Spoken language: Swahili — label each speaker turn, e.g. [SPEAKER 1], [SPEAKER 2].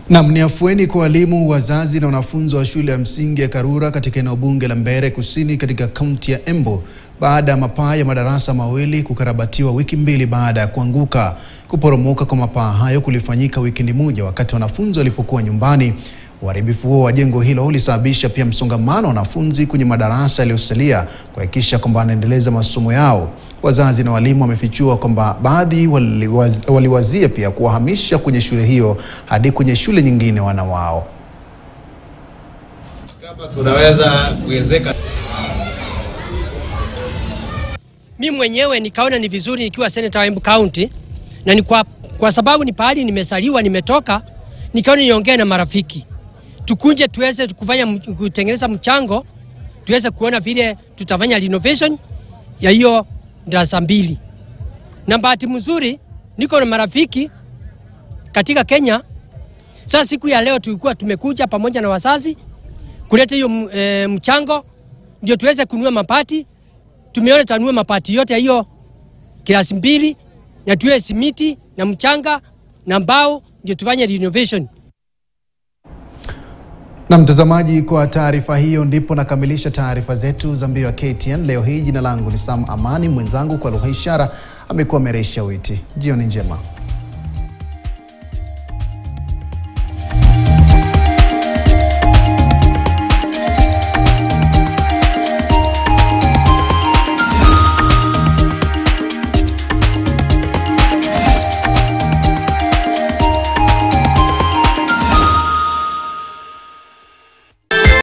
[SPEAKER 1] Ni afueni kwa walimu, wazazi na wanafunzi wa shule ya msingi ya Karura katika eneo bunge la Mbeere Kusini katika kaunti ya Embu baada ya mapaa ya madarasa mawili kukarabatiwa wiki mbili baada ya kuanguka. Kuporomoka kwa mapaa hayo kulifanyika wikendi moja wakati wanafunzi walipokuwa nyumbani. Uharibifu huo wa jengo hilo ulisababisha pia msongamano wa wanafunzi kwenye madarasa yaliyosalia kuhakikisha kwamba wanaendeleza masomo yao. Wazazi na walimu wamefichua kwamba baadhi waliwazia pia kuwahamisha kwenye shule hiyo hadi kwenye shule nyingine wana wao.
[SPEAKER 2] Kama tunaweza kuwezeka.
[SPEAKER 3] Mimi mwenyewe nikaona ni vizuri nikiwa senator wa Embu County, na ni kwa sababu ni pahali nimesaliwa, nimetoka, nikaona niongee na marafiki. Tukuje tuweze kutengeneza mchango, tuweze kuona vile tutafanya renovation ya hiyo darasa mbili. Na bahati mzuri niko na marafiki katika Kenya. Sasa siku ya leo tulikuwa tumekuja pamoja na wazazi kuleta hiyo mchango ndio tuweze kununua mabati. Tumeona tanunua mabati yote ya hiyo klasi mbili na tuwe simiti na mchanga na mbao ndio tufanye renovation.
[SPEAKER 1] Na mtazamaji, kwa taarifa hiyo ndipo nakamilisha taarifa zetu za mbio ya KTN leo hii. Jina langu ni Sam Amani, mwenzangu kwa lugha ishara amekuwa Meresha Witi. Jioni njema.